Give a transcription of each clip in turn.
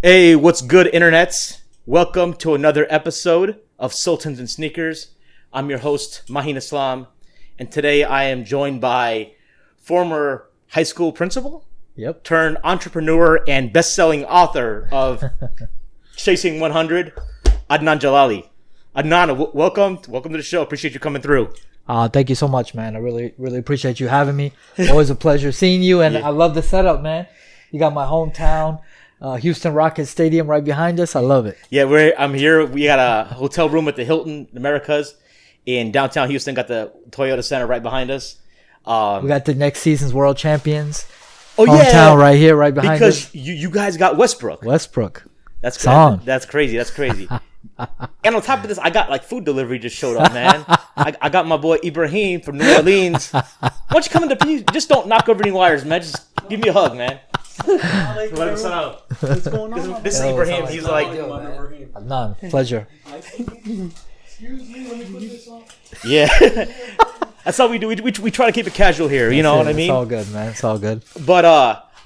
Hey, what's good, internets? Welcome to another episode of Sultans and Sneakers. I'm your host, Mahin Islam, and today I am joined by former high school principal, turned entrepreneur and best-selling author of Chasing 100, Adnan Jalali. Adnan, welcome to the show. Appreciate you coming through. Thank you so much, man. I really appreciate you having me. Always a pleasure seeing you, and I love the setup, man. You got my hometown, Houston Rockets Stadium right behind us. I love it. Yeah, I'm here. We got a hotel room at the Hilton Americas in downtown Houston. Got the Toyota Center right behind us. We got the next season's world champions. Oh, hometown right here, right behind us. Because you guys got Westbrook. That's Song. That's crazy. And on top of this, I got like food delivery just showed up, man. I got my boy Ibrahim from New Orleans. Why don't you come into peace? Just don't knock over any wires, man. Just give me a hug, man. What's going on? This is Ibrahim. He's like, none. Pleasure. Excuse me, let me put this on. Yeah. That's how we do. We try to keep it casual here. You know what I mean? It's all good, man. It's all good. But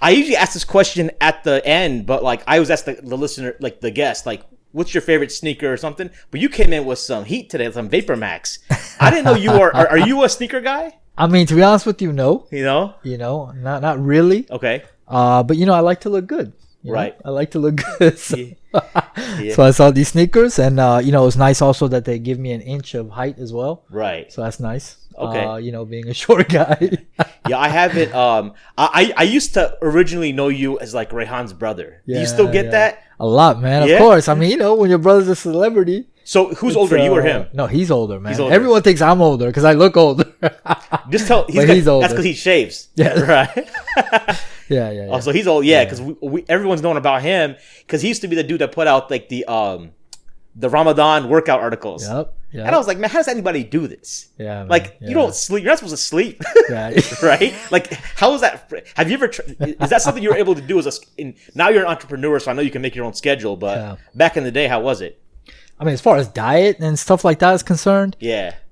I usually ask this question at the end, but like I always ask the listener, like the guest, like, what's your favorite sneaker or something? But you came in with some heat today, some Vapor Max. I didn't know you are you a sneaker guy? I mean, to be honest with you, no. You know, not really. Okay. But I like to look good. Right. I like to look good. So, yeah. So I saw these sneakers, and it was nice also that they give me an inch of height as well. Right. So that's nice. Okay. Being a short guy. Yeah, I haven't. I used to originally know you as like Rehan's brother. Do you still get that? A lot, man. Of course. I mean, when your brother's a celebrity. So who's older, you or him? No, he's older, man. He's older. Everyone thinks I'm older because I look older. Just tell. He's older. That's because he shaves. Yeah. Right. Yeah. Oh, so he's old. Yeah, because everyone's known about him because he used to be the dude that put out like the Ramadan workout articles. Yep. And I was like, man, how does anybody do this? Yeah. Like, you don't sleep. You're not supposed to sleep. Yeah. Right? Like, how is that? Have you ever? Is that something you were able to do now you're an entrepreneur, so I know you can make your own schedule. But back in the day, how was it? I mean, as far as diet and stuff like that is concerned,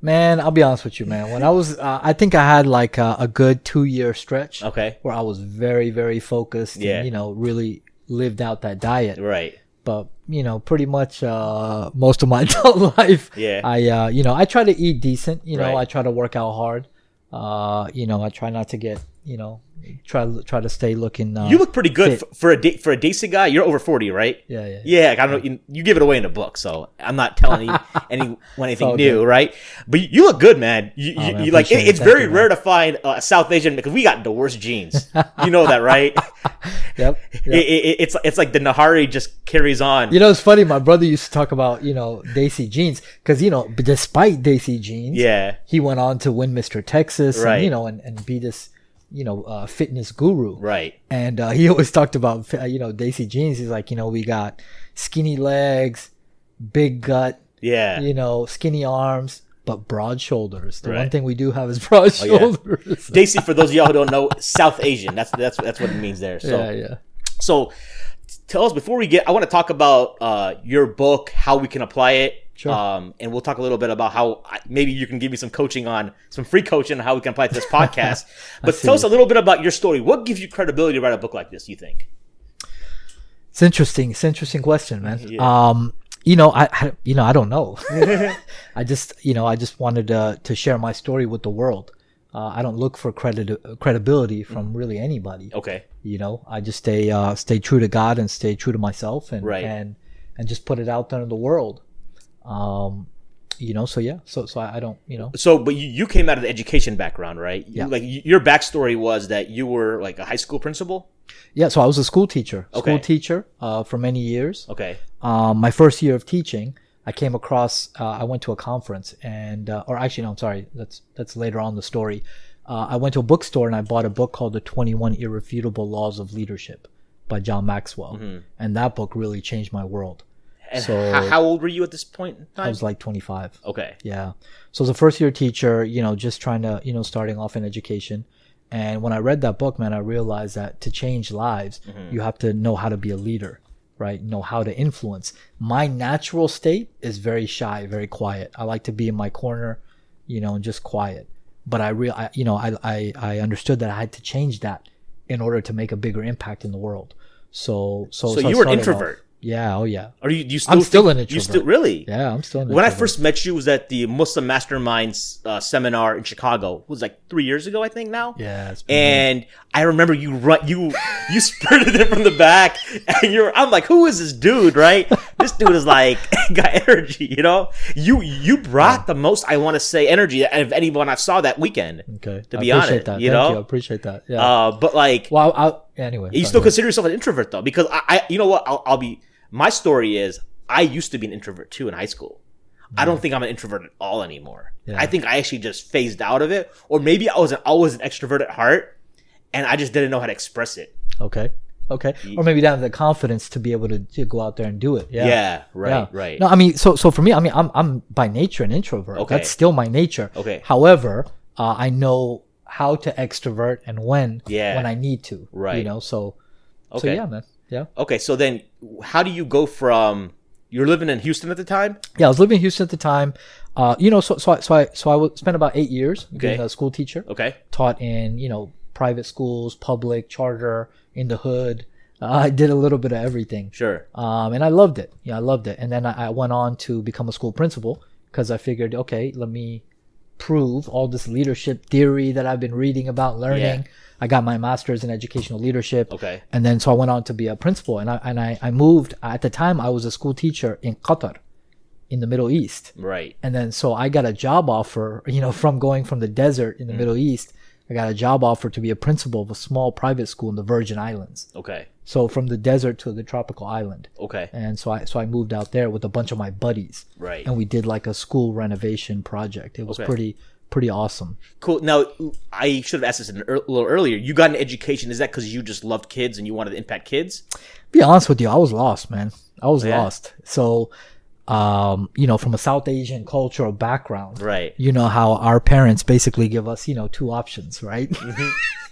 man, I'll be honest with you, man. When I was, I think I had like a good 2-year stretch, where I was very, very focused, and really lived out that diet, right? But pretty much most of my adult life, I try to eat decent, I try to work out hard, I try not to get, try to stay looking. You look pretty good for a decent guy. You're over 40, right? Yeah. Yeah, I don't know. You give it away in the book, so I'm not telling anyone anything new, right? But you look good, man. You like it's very rare to find a South Asian because we got the worst genes. You know that, right? Yep. It's like the Nahari just carries on. It's funny. My brother used to talk about Desi jeans because despite Desi jeans, he went on to win Mr. Texas, right? And be this. Fitness guru. Right. And he always talked about, Desi jeans. He's like, we got skinny legs, big gut, skinny arms, but broad shoulders. The one thing we do have is broad shoulders. Desi, for those of y'all who don't know, South Asian. That's what it means there. So, So tell us, before we I want to talk about your book, how we can apply it. Sure. And we'll talk a little bit about how maybe you can give me some free coaching on how we can apply it to this podcast. But tell us a little bit about your story. What gives you credibility to write a book like this, you think? It's interesting. It's an interesting question, man. Yeah. I don't know. I just wanted to share my story with the world. I don't look for credibility from really anybody. Okay. I just stay true to God and stay true to myself and just put it out there in the world. So I don't, So, but you came out of the education background, right? Yeah. Like your backstory was that you were like a high school principal? Yeah. So I was a school teacher, for many years. Okay. My first year of teaching, I came across, I went to a conference and, I'm sorry. That's later on the story. I went to a bookstore and I bought a book called The 21 Irrefutable Laws of Leadership by John Maxwell. Mm-hmm. And that book really changed my world. And so, how old were you at this point in time? I was like 25. Okay. Yeah. So as a first year teacher, just trying to, starting off in education. And when I read that book, man, I realized that to change lives, you have to know how to be a leader, right? Know how to influence. My natural state is very shy, very quiet. I like to be in my corner, and just quiet. But I understood that I had to change that in order to make a bigger impact in the world. So you were an introvert. Yeah, oh yeah. Or you still? I'm still an introvert. You still really? Yeah, I'm still an When I introvert. first met you was at the Muslim Masterminds seminar in Chicago. It was like 3 years ago, I think now. Yeah, it's been And I remember you spurted it from the back, and I'm like, who is this dude? Right? This dude is like got energy. You know, you brought the most, I want to say, energy of anyone I saw that weekend. okay. To I be appreciate honest, that. you Thank know? you. I appreciate that. Yeah. But like, well, anyway. you still consider yourself an introvert though, because I you know what? I'll be. My story is I used to be an introvert too in high school. I don't think I'm an introvert at all anymore. Yeah. I think I actually just phased out of it, or maybe I was an extrovert at heart, and I just didn't know how to express it. Okay. Or maybe you don't have the confidence to be able to go out there and do it. Yeah. Right. No, I mean, so for me, I mean, I'm by nature an introvert. Okay. That's still my nature. Okay. However, I know how to extrovert and when I need to. Right. You know, so Okay. yeah, man. Yeah. Okay, so then how do you go from you were living in Houston at the time? Yeah, I was living in Houston at the time. You know, so I would spend about 8 years being a school teacher. Okay. Taught in, you know, private schools, public, charter, in the hood. I did a little bit of everything. Sure. And I loved it. Yeah, I loved it. And then I went on to become a school principal because I figured, okay, let me prove all this leadership theory that I've been reading about, learning. Yeah. I got my master's in educational leadership. Okay. And then so I went on to be a principal, and I moved. At the time, I was a school teacher in Qatar, in the Middle East. Right. And then so I got a job offer, you know, from going from the desert in the Middle East. I got a job offer to be a principal of a small private school in the Virgin Islands. Okay. So from the desert to the tropical island. Okay. And so I moved out there with a bunch of my buddies. Right. And we did like a school renovation project. It was pretty awesome. Cool. Now, I should have asked this a little earlier. You got an education. Is that because you just loved kids and you wanted to impact kids? Be honest with you, I was lost, man. I was lost. So, you know, from a South Asian cultural background, Right. you know how our parents basically give us, you know, two options, right?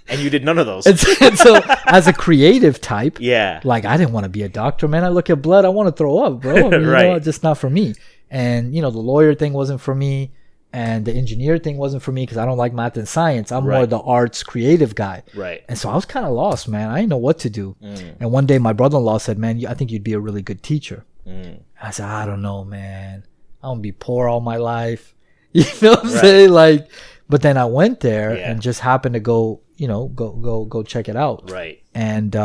And you did none of those. and so as a creative type, Yeah. like I didn't want to be a doctor, man. I look at blood, I want to throw up, bro. I mean, you Right. know, just not for me. And, you know, the lawyer thing wasn't for me. And the engineer thing wasn't for me because I don't like math and science. I'm more Right. the arts creative guy. Right. And so I was kind of lost, man. I didn't know what to do. And one day my brother-in-law said, man, I think you'd be a really good teacher. I said, I don't know, man. I'm going to be poor all my life. You know what I'm saying? Like, but then I went there and just happened to go, you know, go check it out. Right. And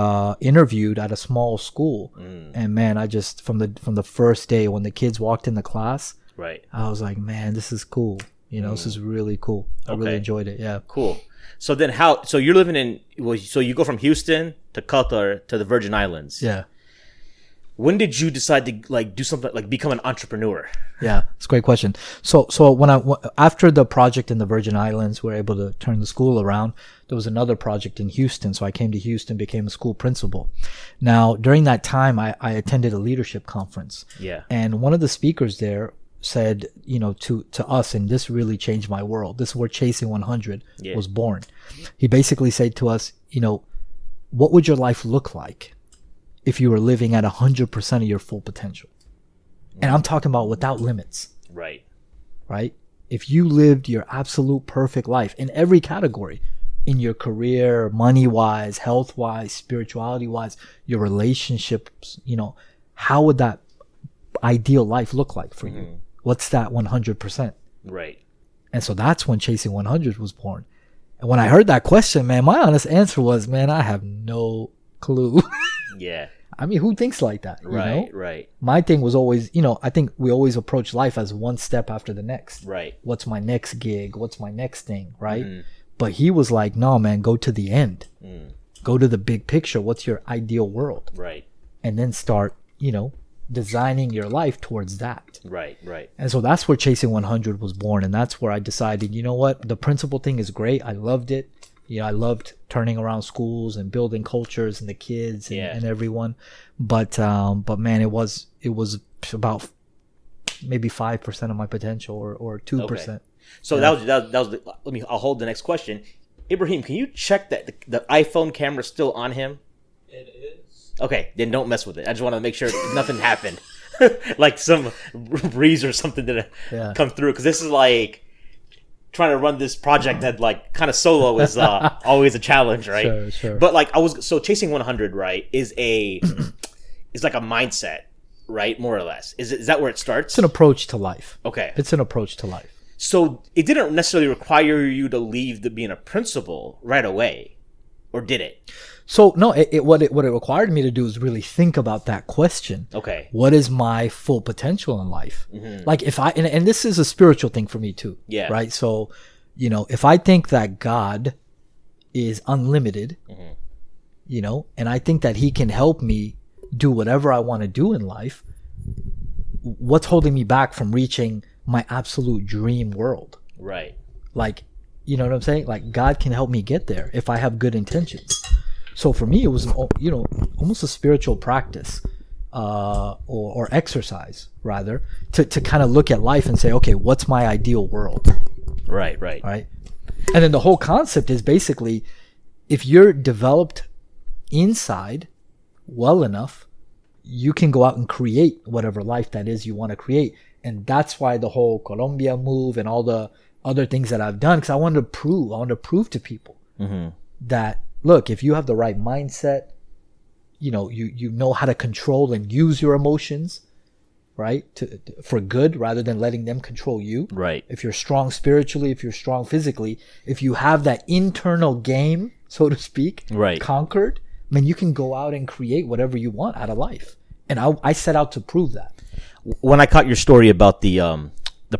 interviewed at a small school. And man, I just, from the first day when the kids walked in the class, Right. I was like, man, this is cool. You know, this is really cool. I really enjoyed it. Yeah. Cool. So then so you're living in, so you go from Houston to Qatar to the Virgin Islands. Yeah. When did you decide to like do something, like become an entrepreneur? Yeah, it's a great question. So when after the project in the Virgin Islands, we were able to turn the school around. There was another project in Houston, so I came to Houston, became a school principal. Now, during that time, I attended a leadership conference. Yeah. And one of the speakers there said, you know, to us, and this really changed my world. This is where Chasing 100 was born. He basically said to us, you know, what would your life look like if you were living at 100% of your full potential? And I'm talking about without limits. Right. Right? If you lived your absolute perfect life in every category, in your career, money-wise, health-wise, spirituality-wise, your relationships, you know, how would that ideal life look like for you? What's that 100%? Right. And so that's when Chasing 100 was born. And when I heard that question, man, my honest answer was, man, I have no clue. Yeah. I mean, who thinks like that? You know? Right. My thing was always, you know, I think we always approach life as one step after the next. Right. What's my next gig? What's my next thing? Right. But he was like, no, man, go to the end. Go to the big picture. What's your ideal world? Right. And then start, you know, designing your life towards that. Right. And so that's where Chasing 100 was born. And that's where I decided, you know what? The principal thing is great. I loved it. You know, I loved turning around schools and building cultures and the kids and everyone. But man, it was about maybe 5% of my potential or 2%. Okay. So that was I'll hold the next question. Ibrahim, can you check that the iPhone camera is still on him? It is. Okay, then don't mess with it. I just want to make sure nothing happened. Like some breeze or something didn't come through. Because this is like, trying to run this project that like kind of solo is always a challenge, right? Sure. But like chasing 100, right, is like a mindset, right? More or less. Is that where it starts? It's an approach to life. Okay. It's an approach to life. So it didn't necessarily require you to leave being a principal right away, or did it? So no, what it required me to do is really think about that question. Okay. What is my full potential in life? Mm-hmm. Like if I and this is a spiritual thing for me too. Yeah. Right. So, if I think that God is unlimited, and I think that He can help me do whatever I want to do in life, what's holding me back from reaching my absolute dream world? Right. Like, you know what I'm saying? Like God can help me get there if I have good intentions. So for me, it was almost a spiritual practice, or exercise rather, to kind of look at life and say, okay, what's my ideal world? Right. And then the whole concept is basically, if you're developed inside well enough, you can go out and create whatever life that is you want to create. And that's why the whole Colombia move and all the other things that I've done, because I wanted to prove to people that, look, if you have the right mindset, you know how to control and use your emotions, right, for good rather than letting them control you. Right. If you're strong spiritually, if you're strong physically, if you have that internal game, so to speak, right, conquered, man, you can go out and create whatever you want out of life. And I set out to prove that. When I caught your story about the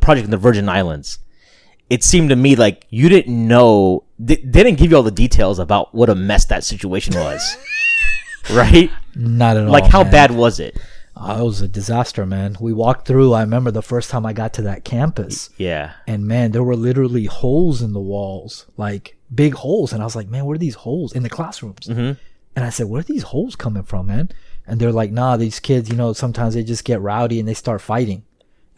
project in the Virgin Islands, it seemed to me like you didn't know. They didn't give you all the details about what a mess that situation was, right? Not at all. Like, how man. bad was it? It was a disaster, man. We walked through. I remember the first time I got to that campus. Yeah. And man, there were literally holes in the walls, like big holes. And I was like, man, where are these holes in the classrooms? And I said, where are these holes coming from, man? And they're like, nah, these kids, sometimes they just get rowdy and they start fighting.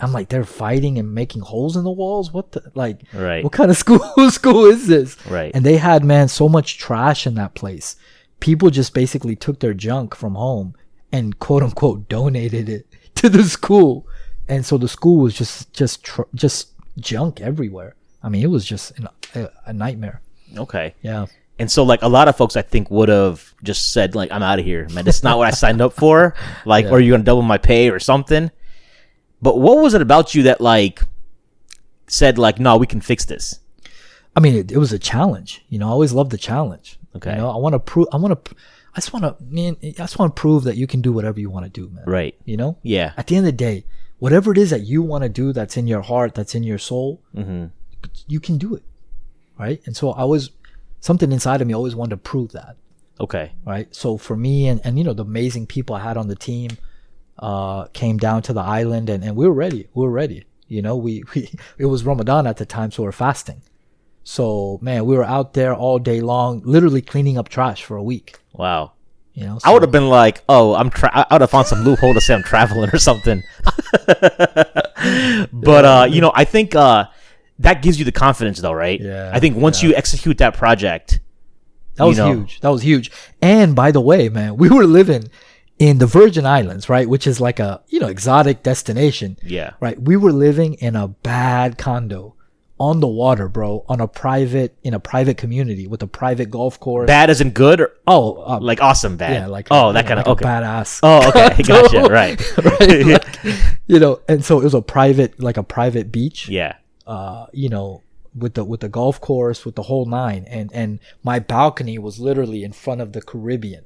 I'm like, they're fighting and making holes in the walls? What the, like, right. What kind of school is this? Right. And they had, man, so much trash in that place. People just basically took their junk from home and quote unquote donated it to the school. And so the school was just junk everywhere. I mean, it was just a nightmare. Okay. Yeah. And so, like, a lot of folks, I think, would have just said, like, I'm out of here, man. That's not what I signed up for. Like, or you're going to double my pay or something. But what was it about you that, like, said, like, no, we can fix this? I mean, it was a challenge. I always loved the challenge. Okay. I just want to prove that you can do whatever you want to do, man. Right. Yeah. At the end of the day, whatever it is that you want to do, that's in your heart, that's in your soul, you can do it. Right. And so something inside of me always wanted to prove that. Okay. Right. So for me and the amazing people I had on the team, came down to the island and we were ready. It was Ramadan at the time, so we're fasting. So man, we were out there all day long, literally cleaning up trash for a week. Wow. So, I would have been like, oh, I would have found some loophole to say I'm traveling or something. But I think that gives you the confidence, though, right? Yeah. I think once you execute that project, that was huge. That was huge. And by the way, man, we were living in the Virgin Islands, right? Which is like a, exotic destination. Yeah. Right. We were living in a bad condo on the water, bro, in a private community with a private golf course. Bad as in good or like awesome bad. Yeah, like that kind of like a badass. Oh, okay, gotcha. Right. Like, and so it was a private beach. Yeah. With the golf course, with the whole nine, and my balcony was literally in front of the Caribbean.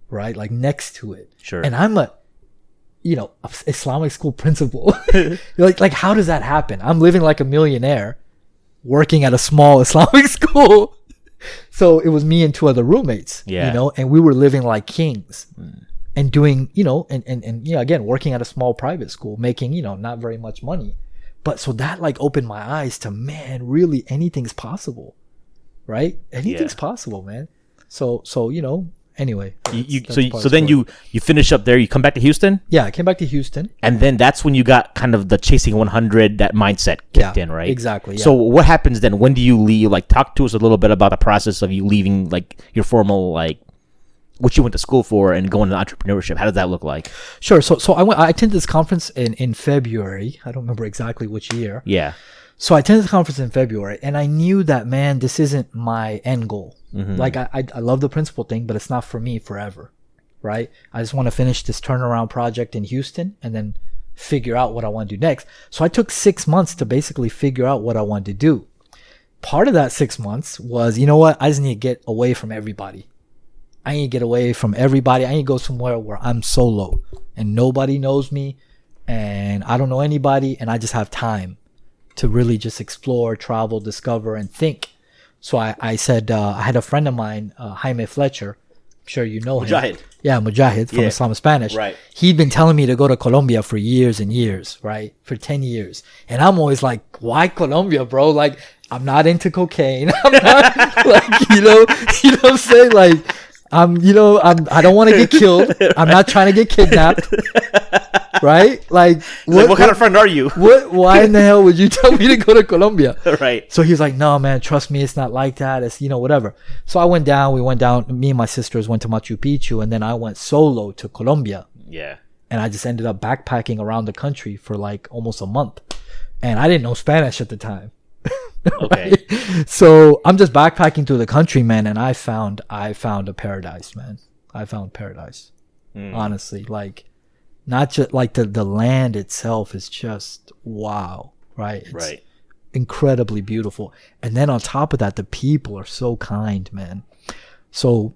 Right, like next to it. Sure. And I'm a Islamic school principal. like how does that happen? I'm living like a millionaire, working at a small Islamic school. So it was me and two other roommates. Yeah. And we were living like kings, and doing and again working at a small private school, making not very much money, but so that like opened my eyes to, man, really anything's possible, right? Anything's possible, man. So anyway, so then you finish up there, you come back to Houston. Yeah, I came back to Houston, and then that's when you got kind of the chasing 100, that mindset kicked in, right? Exactly. Yeah. So what happens then? When do you leave? Like, talk to us a little bit about the process of you leaving, like your formal, like what you went to school for, and going to entrepreneurship. How did that look like? Sure. So I attended this conference in February. I don't remember exactly which year. Yeah. So I attended the conference in February, and I knew that, man, this isn't my end goal. Like, I love the principal thing, but it's not for me forever, right? I just want to finish this turnaround project in Houston and then figure out what I want to do next. So I took 6 months to basically figure out what I wanted to do. Part of that 6 months was, you know what? I just need to get away from everybody. I need to get away from everybody. I need to go somewhere where I'm solo and nobody knows me and I don't know anybody, and I just have time to really just explore, travel, discover, and think. So I said, I had a friend of mine, Jaime Fletcher. I'm sure you know him. Mujahid. Yeah, Mujahid from Islam Spanish. Right. He'd been telling me to go to Colombia for years and years, right? For 10 years. And I'm always like, why Colombia, bro? Like, I'm not into cocaine. I'm not, like, you know what I'm saying? Like, I don't want to get killed. I'm not trying to get kidnapped. Right? Like, what kind of friend are you? Why in the hell would you tell me to go to Colombia? Right. So he was like, no, man, trust me, it's not like that. It's, whatever. So we went down, me and my sisters went to Machu Picchu, and then I went solo to Colombia. Yeah. And I just ended up backpacking around the country for like almost a month. And I didn't know Spanish at the time. Okay. Right? So I'm just backpacking through the country, man, and I found a paradise, man. I found paradise. Honestly, like, not just like the land itself is just wow, right? It's incredibly beautiful. And then on top of that, the people are so kind, man. So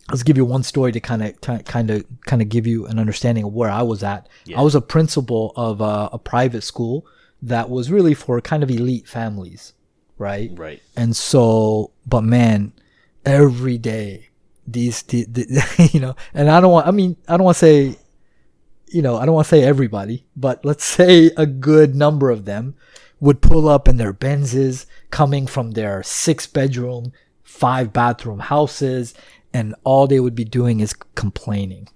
let's give you one story to kind of give you an understanding of where I was at. Yeah. I was a principal of a private school that was really for kind of elite families, right? Right. And so, but man, every day these and I don't want to say, I don't want to say everybody, but let's say a good number of them would pull up in their Benzes coming from their 6-bedroom, 5-bathroom houses, and all they would be doing is complaining.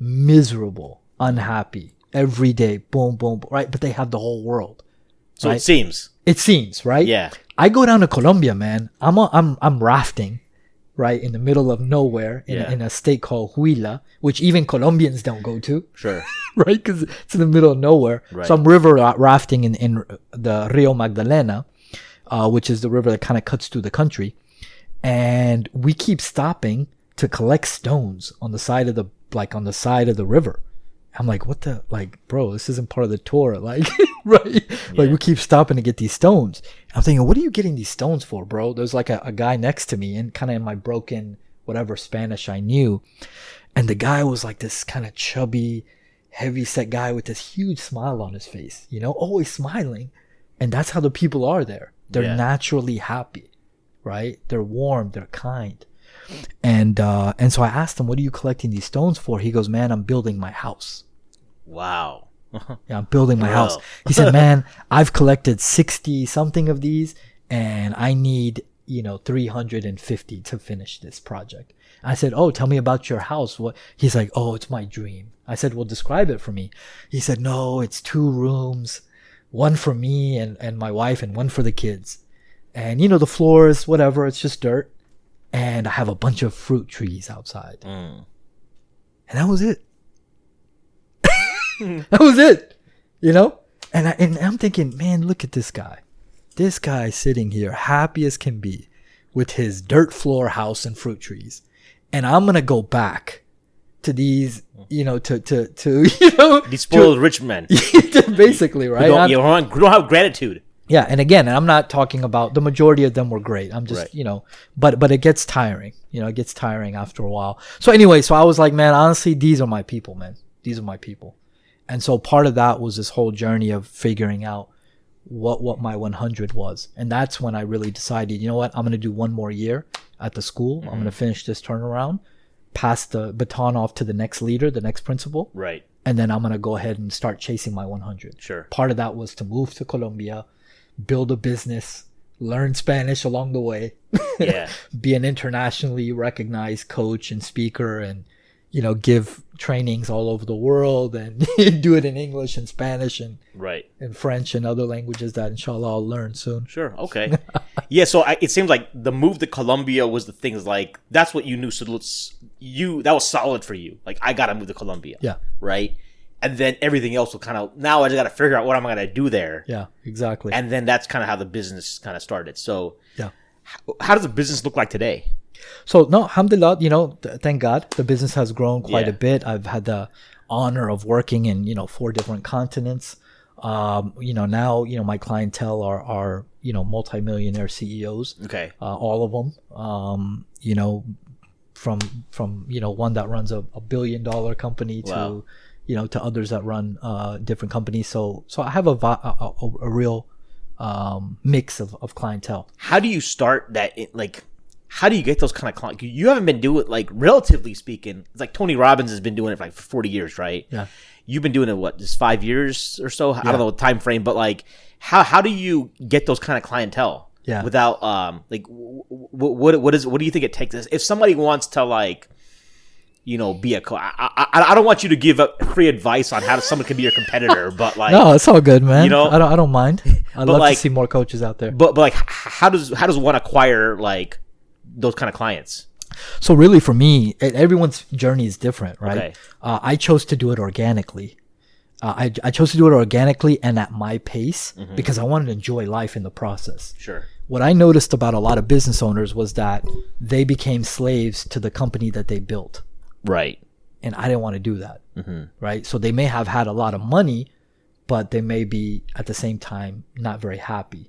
Miserable, unhappy, every day, boom, boom, right? But they have the whole world. So right? It seems, right? Yeah. I go down to Colombia, man. I'm rafting, right, in the middle of nowhere in a state called Huila, which even Colombians don't go to. Sure. Right? Because it's in the middle of nowhere. Right. So I'm river rafting in the Rio Magdalena, which is the river that kind of cuts through the country. And we keep stopping to collect stones on the side of the river. I'm like, bro, this isn't part of the tour. Like, right? Yeah. Like, we keep stopping to get these stones. I'm thinking, what are you getting these stones for, bro? There's like a guy next to me, and kind of in my broken, whatever Spanish I knew. And the guy was like this kind of chubby, heavy-set guy with this huge smile on his face, always smiling. And that's how the people are there. They're naturally happy, right? They're warm, they're kind. And so I asked him, what are you collecting these stones for? He goes, man, I'm building my house. Wow. Yeah, I'm building my house. He said, man, I've collected 60 something of these, and I need, 350 to finish this project. I said, oh, tell me about your house. What? He's like, oh, it's my dream. I said, well, describe it for me. He said, no, it's 2 rooms, one for me and my wife, and one for the kids. And, the floors, whatever, it's just dirt. And I have a bunch of fruit trees outside. And that was it. That was it. And I'm thinking, man, look at this guy. This guy sitting here, happy as can be, with his dirt floor house and fruit trees. And I'm going to go back to these, these spoiled rich men. Basically, right? You don't have gratitude. Yeah, and again, I'm not talking about the majority of them were great. I'm just, but it gets tiring. It gets tiring after a while. So anyway, I was like, man, honestly, these are my people, man. These are my people. And so part of that was this whole journey of figuring out what my 100 was. And that's when I really decided, you know what, I'm going to do 1 more year at the school. I'm going to finish this turnaround, pass the baton off to the next leader, the next principal. Right. And then I'm going to go ahead and start chasing my 100. Sure. Part of that was to move to Colombia, build a business, learn Spanish along the way, be an internationally recognized coach and speaker, and, give trainings all over the world, and do it in English and Spanish and and French and other languages that inshallah I'll learn soon. Sure. Okay. Yeah. So it seems like the move to Colombia was the things like, that's what you knew. So that was solid for you. Like, I got to move to Colombia. Yeah. Right. and then everything else will kind of, now I just got to figure out what I'm going to do there. Yeah, exactly. And then that's kind of how the business kind of started. So yeah. How does the business look like today? So no, alhamdulillah, thank God the business has grown quite Yeah. a bit. I've had the honor of working in, 4 different continents. Now, my clientele are multimillionaire CEOs. Okay. All of them. From one that runs a $1 billion company to, Wow. to others that run different companies. So I have a real mix of clientele. How do you start that? How do you get those kind of clients? You haven't been doing it, like, relatively speaking. It's like Tony Robbins has been doing it for like 40 years, right? Yeah. You've been doing it, what, just 5 years or so? I don't know the time frame, but like, how do you get those kind of clientele? Yeah. Without what do you think it takes? If somebody wants to, like, be a I don't want you to give up free advice on how someone can be your competitor, but like, No, it's all good, man. I don't mind. I'd love like, to see more coaches out there. but like, how does one acquire like those kind of clients? So really, for me, everyone's journey is different, right? Okay. I chose to do it organically. I chose to do it organically and at my pace because I wanted to enjoy life in the process. Sure. What I noticed about a lot of business owners was that they became slaves to the company that they built. Right. And I didn't want to do that, right? So they may have had a lot of money, but they may be at the same time not very happy.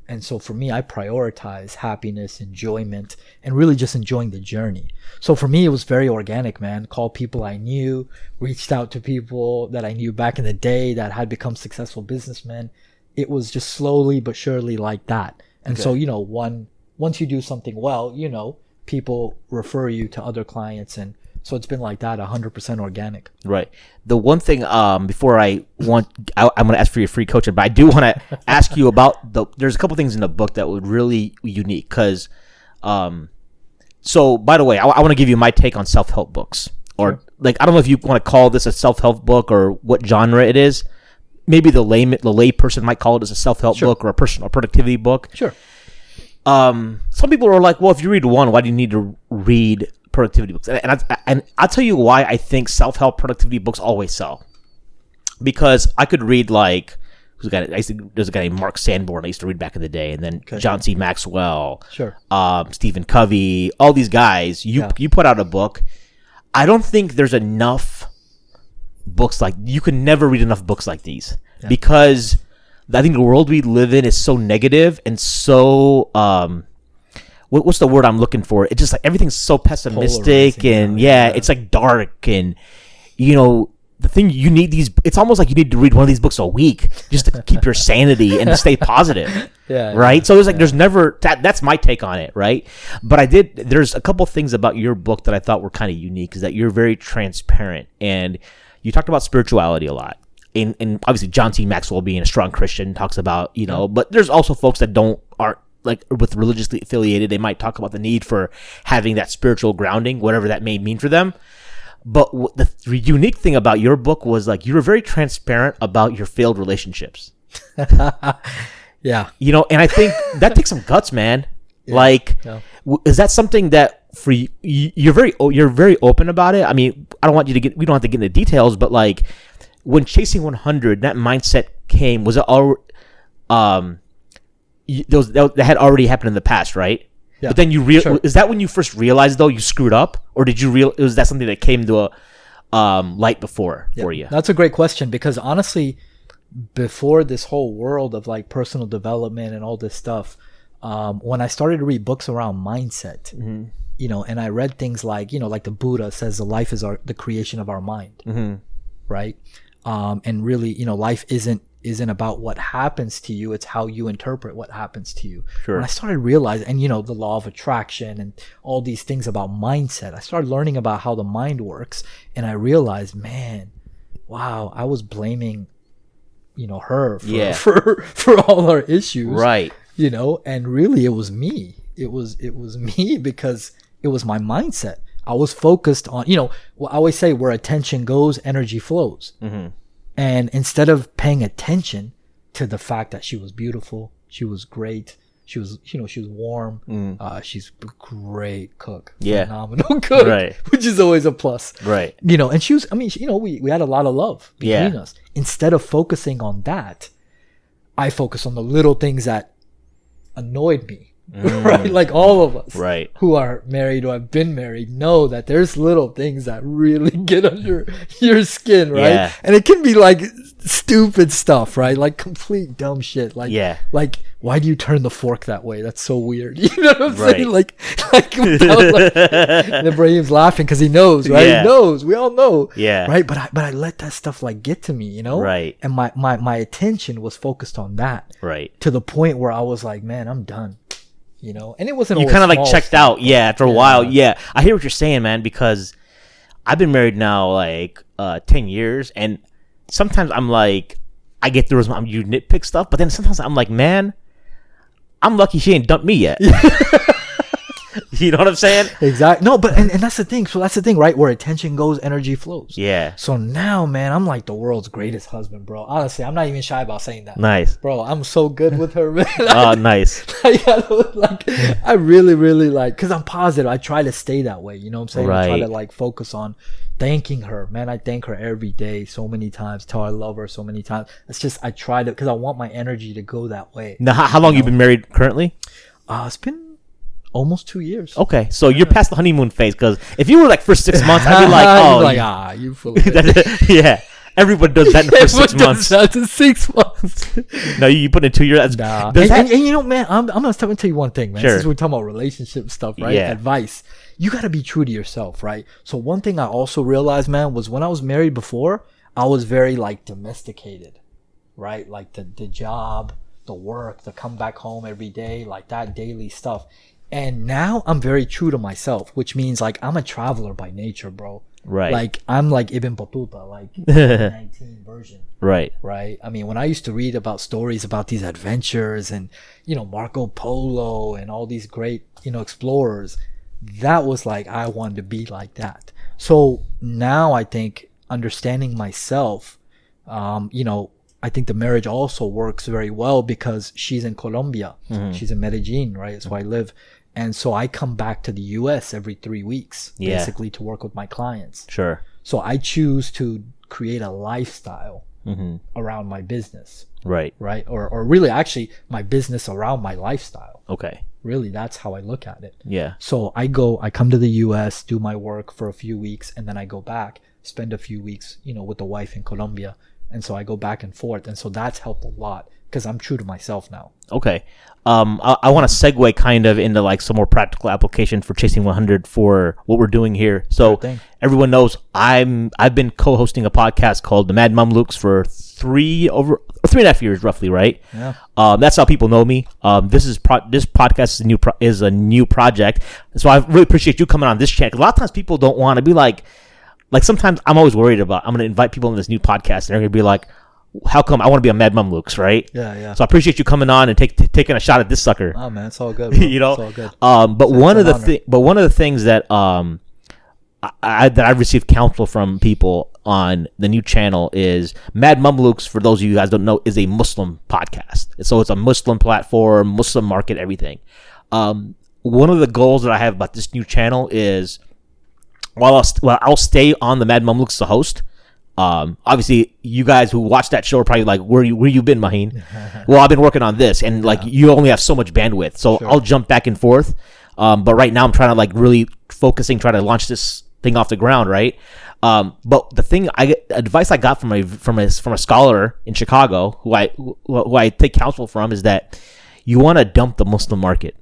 And so for me, I prioritize happiness, enjoyment, and really just enjoying the journey. So for me, it was very organic, man. Called people I knew, reached out to people that I knew back in the day that had become successful businessmen. It was just slowly but surely like that. And so, once you do something well, people refer you to other clients. And so it's been like that, 100% organic. Right. The one thing, before I'm going to ask for your free coaching, but I do want to ask you about there's a couple things in the book that were really unique because, so by the way, I want to give you my take on self-help books, or like, I don't know if you want to call this a self-help book or what genre it is. Maybe the lay person might call it as a self-help book or a personal productivity book. Sure. Some people are like, well, if you read one, why do you need to read productivity books? And I'll tell you why I think self-help productivity books always sell. Because I could read, like, there's a guy named Mark Sanborn I used to read back in the day, and then John C. Maxwell, Sure. Stephen Covey, all these guys. You put out a book. I don't think there's enough books like, you can never read enough books like these because I think the world we live in is so negative and so what's the word I'm looking for? It's just like everything's so pessimistic Polarizing, and it's like dark and the thing you need it's almost like you need to read one of these books a week just to keep your sanity and to stay positive. Right? So there's never that's my take on it, right? But there's a couple things about your book that I thought were kind of unique, is that you're very transparent and you talked about spirituality a lot. And obviously John C. Maxwell, being a strong Christian, talks about, but there's also folks that aren't like with religiously affiliated. They might talk about the need for having that spiritual grounding, whatever that may mean for them. But the unique thing about your book was, like, you were very transparent about your failed relationships. Yeah. And I think that takes some guts, man. Is that something that for you, you're very open about it? I mean, we don't have to get into details, but like when chasing 100, that mindset came, was it all, that had already happened in the past, right? Yeah. But then is that when you first realized though you screwed up, or did you was that something that came to a light before for you? That's a great question, because honestly, before this whole world of like personal development and all this stuff, when I started to read books around mindset, and I read things like, like the Buddha says, the life is the creation of our mind, right? And really, life isn't about what happens to you, it's how you interpret what happens to you. Sure. When I started realizing, and the law of attraction and all these things about mindset, I started learning about how the mind works, and I realized, man, wow, I was blaming her for all our issues, right? And really it was me. It was me, because it was my mindset. I was focused on, I always say, where attention goes, energy flows. And instead of paying attention to the fact that she was beautiful, she was great, She was, she was warm. She's a great cook. Yeah. Phenomenal cook. Right. Which is always a plus. Right. And she was, we had a lot of love between us. Instead of focusing on that, I focused on the little things that annoyed me. Right, like all of us who are married or have been married know that there's little things that really get under your skin, right? And it can be like stupid stuff, right? Like complete dumb shit, like why do you turn the fork that way? That's so weird. You know what I'm saying? Like and Ibrahim's laughing because he knows, right? He knows. We all know, right? But I let that stuff like get to me, right? And my attention was focused on that, right? To the point where I was like, man, I'm done. And it wasn't. You kind of like checked stuff, out, after a while. Yeah, I hear what you're saying, man. Because I've been married now like 10 years, and sometimes I'm like, I get through you nitpick stuff, but then sometimes I'm like, man, I'm lucky she ain't dumped me yet. You know what I'm saying? Exactly. No, but and that's the thing. So that's the thing, right? Where attention goes, energy flows. Yeah. So now, man, I'm like the world's greatest husband, bro. Honestly, I'm not even shy about saying that. Nice, bro. I'm so good with her, man. Oh, nice. I really, really because I'm positive. I try to stay that way. You know what I'm saying? Right. I try to like focus on thanking her, man. I thank her every day, so many times. Tell her I love her so many times. It's just I try to because I want my energy to go that way. Now, how long you been married currently? It's been almost 2 years. Okay, so you're past the honeymoon phase, because if you were like for 6 months, I'd be like, you full of it. Yeah, everybody does that in the first 6 months. That's in 6 months. No, you put in 2 years. Nah. And man, I'm gonna tell you one thing, man. Sure. Since we're talking about relationship stuff, right? Yeah. Advice. You got to be true to yourself, right? So one thing I also realized, man, was when I was married before, I was very like domesticated, right? Like the job, the work, the come back home every day, like that daily stuff. And now I'm very true to myself, which means like I'm a traveler by nature, bro. Right. Like I'm like Ibn Battuta, like 19 version. Right. Right. I mean, when I used to read about stories about these adventures and, Marco Polo and all these great, explorers, that was like, I wanted to be like that. So now I think understanding myself, I think the marriage also works very well because she's in Colombia. Mm-hmm. She's in Medellin, right? That's where I live. And so I come back to the US every 3 weeks, basically to work with my clients. Sure. So I choose to create a lifestyle around my business. Right. Right. Or really actually my business around my lifestyle. Okay. Really, that's how I look at it. Yeah. So I come to the US, do my work for a few weeks, and then I go back, spend a few weeks, with the wife in Colombia. And so I go back and forth. And so that's helped a lot because I'm true to myself now. Okay. I want to segue kind of into like some more practical application for Chasing 100 for what we're doing here. So everyone knows I've been co-hosting a podcast called The Mad Mamluks for 3.5 years roughly, right? Yeah. That's how people know me. This podcast is a new project. So I really appreciate you coming on this channel. 'Cause a lot of times people don't want to be like sometimes I'm always worried about I'm going to invite people on this new podcast and they're going to be like, how come I want to be a Mad Mamluks, right? Yeah. So I appreciate you coming on and taking a shot at this sucker. Oh man, it's all good. Bro. It's all good. But one of the things that I've received counsel from people on the new channel is Mad Mamluks. For those of you guys don't know, is a Muslim podcast. So it's a Muslim platform, Muslim market, everything. One of the goals that I have about this new channel is while I'll stay on the Mad Mamluks as a host. Obviously you guys who watch that show are probably like, where you been, Maheen? Well, I've been working on this, and like you only have so much bandwidth, so sure. I'll jump back and forth. But right now I'm trying to like really trying to launch this thing off the ground, right? But the advice I got from a scholar in Chicago who I take counsel from is that you want to dump the Muslim market,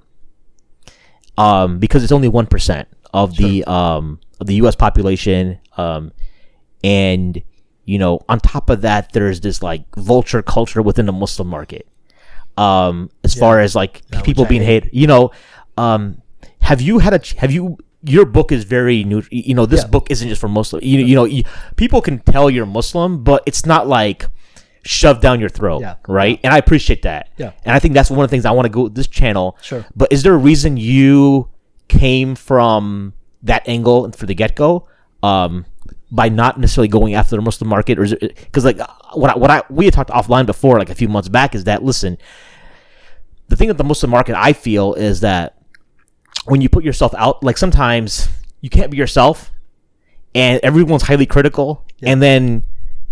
because it's only 1% of the U.S. population, and on top of that, there's this like vulture culture within the Muslim market. As far as like people being hated, your book is very new. This book isn't just for Muslim. People can tell you're Muslim, but it's not like shoved down your throat, right? Yeah. And I appreciate that. Yeah. And I think that's one of the things I want to go with this channel. Sure. But is there a reason you came from that angle for the get-go? By not necessarily going after the Muslim market, or is it because like we had talked offline before, like a few months back, is that listen, the thing with the Muslim market, I feel, is that when you put yourself out, like sometimes you can't be yourself, and everyone's highly critical, and then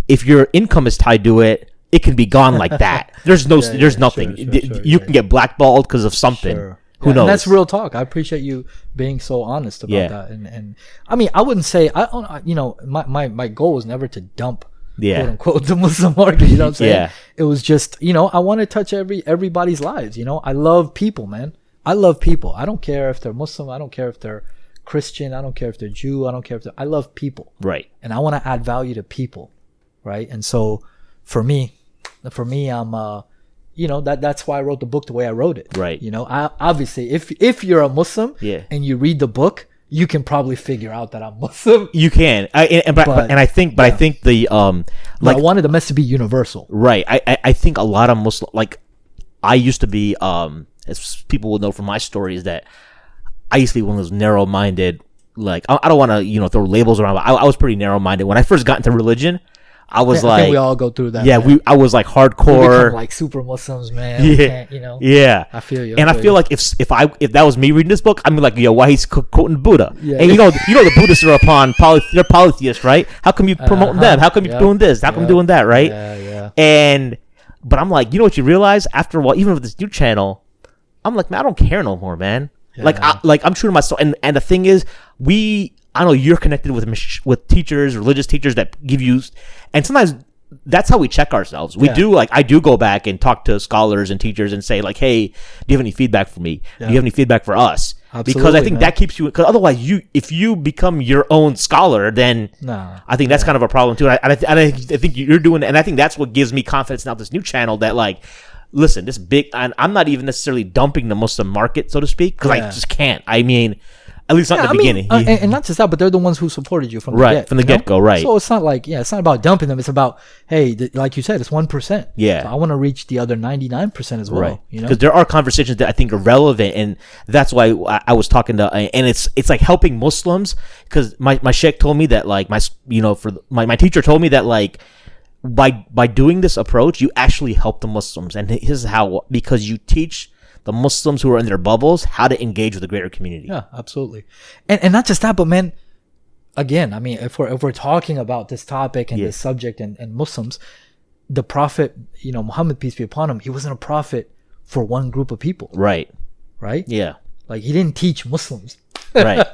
if your income is tied to it, it can be gone like that. There's nothing. You can get blackballed because of something. Sure. Who knows? And that's real talk. I appreciate you being so honest about that. And I mean, I wouldn't say my goal was never to dump quote unquote the Muslim market. You know what I'm saying? Yeah. It was just, I want to touch everybody's lives. I love people, man. I love people. I don't care if they're Muslim. I don't care if they're Christian. I don't care if they're Jew. I don't care if I love people. Right. And I want to add value to people. Right. And so for me, I'm that's why I wrote the book the way I wrote it. Right. I obviously if you're a Muslim and you read the book, you can probably figure out that I'm Muslim. You can. I think the I wanted the message to be universal. Right. I think a lot of Muslim, like I used to be, as people will know from my story, is that I used to be one of those narrow-minded, like I don't want to throw labels around, but I was pretty narrow-minded when I first got into religion. I was I think we all go through that. Yeah, man. I was like hardcore, we become like super Muslims, man. Yeah, yeah. I feel you. And I feel like if that was me reading this book, I'm like, yo, why he's quoting Buddha? Yeah. And the Buddhists are they're polytheists, right? How come you promoting them? How come you doing this? How come doing that? Right? Yeah. But I'm like, what you realize after a while, even with this new channel, I'm like, man, I don't care no more, man. Yeah. I'm true to myself. And the thing is, I know you're connected with teachers, religious teachers that give you, and sometimes that's how we check ourselves. We do, like, I do go back and talk to scholars and teachers and say, like, hey, do you have any feedback for me? Do you have any feedback for us? Absolutely, because I think that keeps you, because otherwise if you become your own scholar, then I think that's kind of a problem too. And I think you're doing, and I think that's what gives me confidence now, this new channel, that like, listen, this big, and I'm not even necessarily dumping the Muslim market, so to speak, because I just can't. I mean, at least not in the beginning. And not just that, but they're the ones who supported you from the get-go, right. So it's not like, it's not about dumping them. It's about, hey, like you said, it's 1%. Yeah. So I want to reach the other 99% as well. Right. Because there are conversations that I think are relevant, and that's why I was talking to, and it's like helping Muslims, because my sheikh told me that, like, my teacher told me that, like, by doing this approach, you actually help the Muslims. And this is how, because you teach the Muslims who are in their bubbles how to engage with the greater community. Yeah, absolutely. And not just that, but man, again, I mean, if we're talking about this topic and this subject and Muslims, the Prophet, Muhammad, peace be upon him, he wasn't a prophet for one group of people. Right. Yeah. Like, he didn't teach Muslims. Right.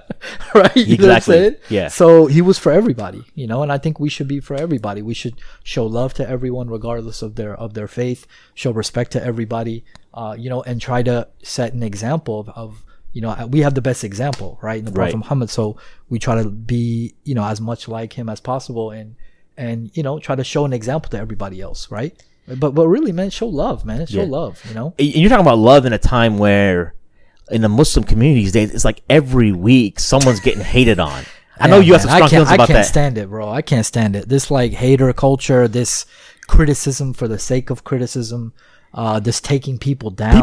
Right. You know what I'm saying? Yeah. So he was for everybody, and I think we should be for everybody. We should show love to everyone regardless of their faith, show respect to everybody, and try to set an example of we have the best example, right? In the Prophet Muhammad. So we try to be, as much like him as possible, and try to show an example to everybody else, right? But really, man, show love, man. Show love, And you're talking about love in a time where in the Muslim communities, it's like every week someone's getting hated on. I know you have some strong feelings about that. I can't stand it, bro. I can't stand it. This like hater culture, this criticism for the sake of criticism, this taking people down.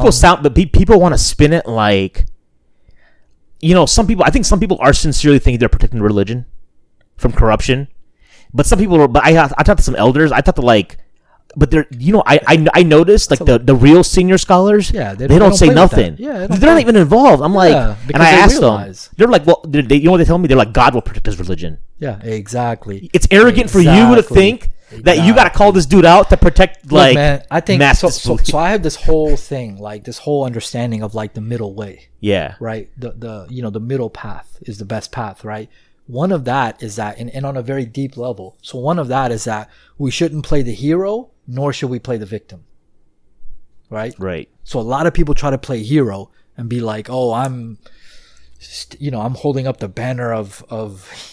People want to spin it like, some people. I think some people are sincerely thinking they're protecting religion from corruption, but some people. But I talked to some elders. I thought to like. But they're, I noticed like the real senior scholars, they don't say nothing. Yeah, they're not even involved. I'm like, and I asked them, they're like, well, what they tell me? They're like, God will protect his religion. Yeah, exactly. It's arrogant for you to think that you got to call this dude out to protect like. Look, man, I think so I have this whole thing, like this whole understanding of like the middle way. Yeah. Right. The middle path is the best path. Right. One of that is that, and on a very deep level. So one of that is that we shouldn't play the hero, nor should we play the victim. Right? Right. So a lot of people try to play hero and be like, oh, I'm holding up the banner of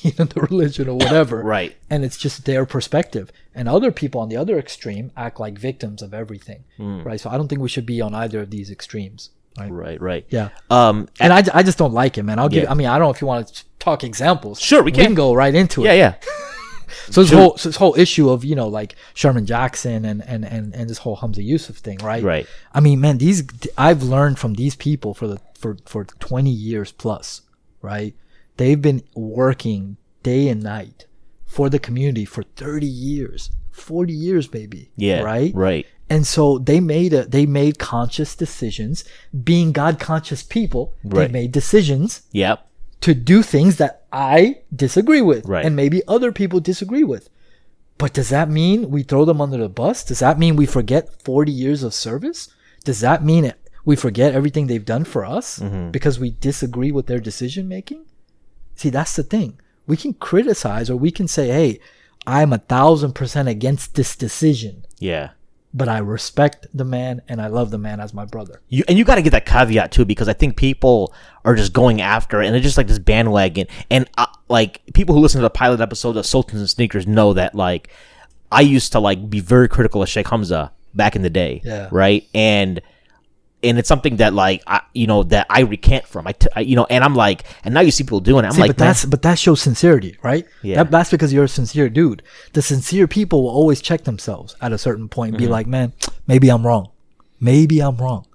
the religion or whatever. Right. And it's just their perspective. And other people on the other extreme act like victims of everything. Right. So I don't think we should be on either of these extremes. Right. Yeah. And I just don't like it, man. I don't know if you want to talk examples. Sure, we can go right into it. Yeah. So this whole issue of like Sherman Jackson and this whole Hamza Yusuf thing, right? Right. I mean, man, I've learned from these people for 20 years plus, right? They've been working day and night for the community for 30 years, 40 years, baby. Yeah. Right. And so they made conscious decisions. Being God conscious people, Right. they made decisions Yep. to do things that I disagree with, Right. and maybe other people disagree with. But does that mean we throw them under the bus? Does that mean we forget 40 years of service? Does that mean we forget everything they've done for us because we disagree with their decision making? See, that's the thing. We can criticize, or we can say, hey, I'm 1,000% against this decision, Yeah. but I respect the man and I love the man as my brother. You got to get that caveat too, because I think people are just going after it, and it's just like this bandwagon. And like people who listen to the pilot episode of Sultans and Sneakers know that like I used to like be very critical of Sheikh Hamza back in the day, Yeah. right? And it's something that like that I recant from. And I'm like, and now you see people doing it. I'm See, like, but that shows sincerity, right? Yeah. That's because you're a sincere dude. The sincere people will always check themselves at a certain point and be like, man, maybe I'm wrong. Maybe I'm wrong.